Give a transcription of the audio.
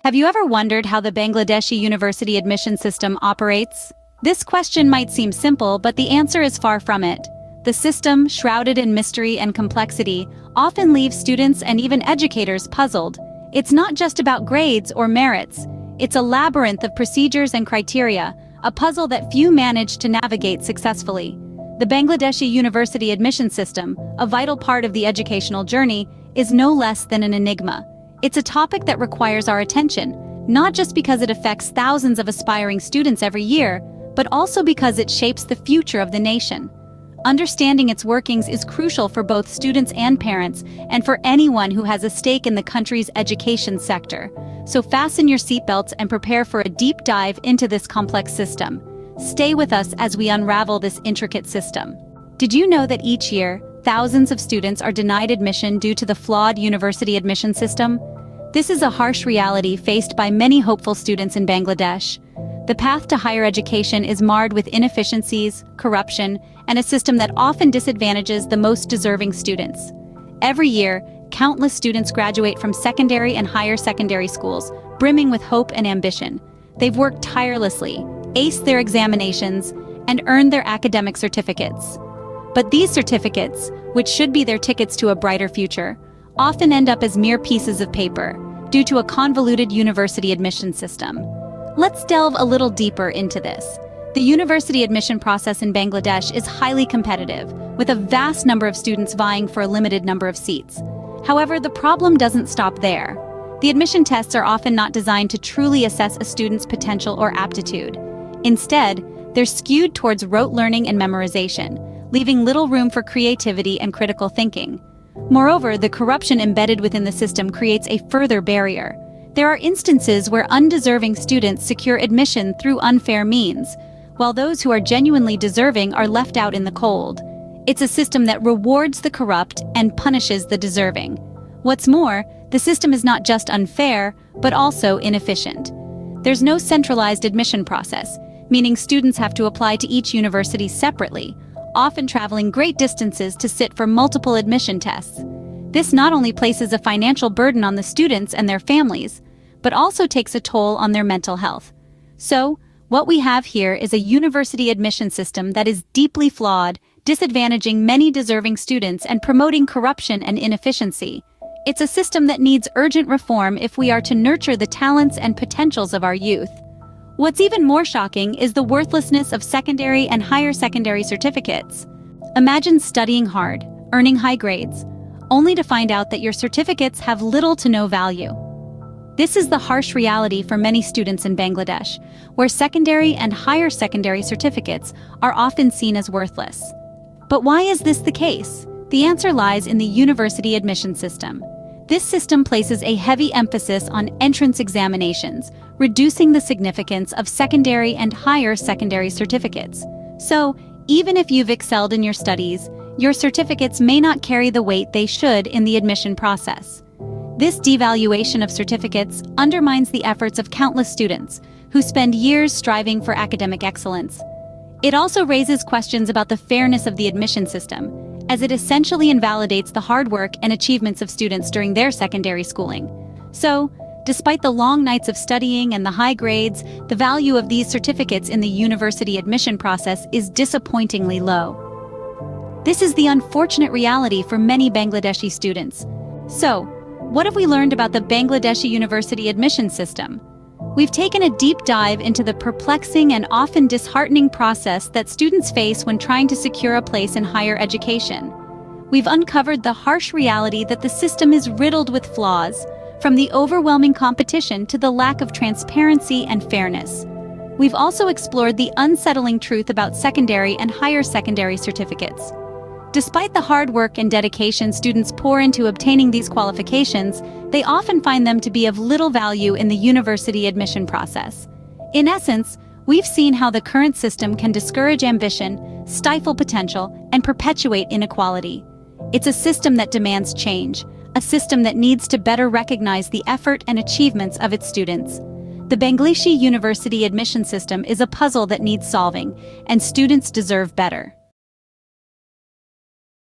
Have you ever wondered how the Bangladeshi university admission system operates? This question might seem simple, but the answer is far from it. The system, shrouded in mystery and complexity, often leaves students and even educators puzzled. It's not just about grades or merits. It's a labyrinth of procedures and criteria, a puzzle that few manage to navigate successfully. The Bangladeshi university admission system, a vital part of the educational journey, is no less than an enigma. It's a topic that requires our attention, not just because it affects thousands of aspiring students every year, but also because it shapes the future of the nation. Understanding its workings is crucial for both students and parents, and for anyone who has a stake in the country's education sector. So fasten your seatbelts and prepare for a deep dive into this complex system. Stay with us as we unravel this intricate system. Did you know that each year, thousands of students are denied admission due to the flawed university admission system? This is a harsh reality faced by many hopeful students in Bangladesh. The path to higher education is marred with inefficiencies, corruption, and a system that often disadvantages the most deserving students. Every year, countless students graduate from secondary and higher secondary schools, brimming with hope and ambition. They've worked tirelessly, aced their examinations, and earned their academic certificates. But these certificates, which should be their tickets to a brighter future, often end up as mere pieces of paper due to a convoluted university admission system. Let's delve a little deeper into this. The university admission process in Bangladesh is highly competitive, with a vast number of students vying for a limited number of seats. However, the problem doesn't stop there. The admission tests are often not designed to truly assess a student's potential or aptitude. Instead, they're skewed towards rote learning and memorization, leaving little room for creativity and critical thinking. Moreover, the corruption embedded within the system creates a further barrier. There are instances where undeserving students secure admission through unfair means, while those who are genuinely deserving are left out in the cold. It's a system that rewards the corrupt and punishes the deserving. What's more, the system is not just unfair, but also inefficient. There's no centralized admission process, meaning students have to apply to each university separately, often traveling great distances to sit for multiple admission tests. This not only places a financial burden on the students and their families, but also takes a toll on their mental health. So, what we have here is a university admission system that is deeply flawed, disadvantaging many deserving students and promoting corruption and inefficiency. It's a system that needs urgent reform if we are to nurture the talents and potentials of our youth. What's even more shocking is the worthlessness of secondary and higher secondary certificates. Imagine studying hard, earning high grades, only to find out that your certificates have little to no value. This is the harsh reality for many students in Bangladesh, where secondary and higher secondary certificates are often seen as worthless. But why is this the case? The answer lies in the university admission system. This system places a heavy emphasis on entrance examinations, reducing the significance of secondary and higher secondary certificates. So, even if you've excelled in your studies, your certificates may not carry the weight they should in the admission process. This devaluation of certificates undermines the efforts of countless students who spend years striving for academic excellence. It also raises questions about the fairness of the admission system, as it essentially invalidates the hard work and achievements of students during their secondary schooling. So, despite the long nights of studying and the high grades, the value of these certificates in the university admission process is disappointingly low. This is the unfortunate reality for many Bangladeshi students. So, what have we learned about the Bangladeshi university admission system? We've taken a deep dive into the perplexing and often disheartening process that students face when trying to secure a place in higher education. We've uncovered the harsh reality that the system is riddled with flaws, from the overwhelming competition to the lack of transparency and fairness. We've also explored the unsettling truth about secondary and higher secondary certificates. Despite the hard work and dedication students pour into obtaining these qualifications, they often find them to be of little value in the university admission process. In essence, we've seen how the current system can discourage ambition, stifle potential, and perpetuate inequality. It's a system that demands change, a system that needs to better recognize the effort and achievements of its students. The Bangladeshi university admission system is a puzzle that needs solving, and students deserve better.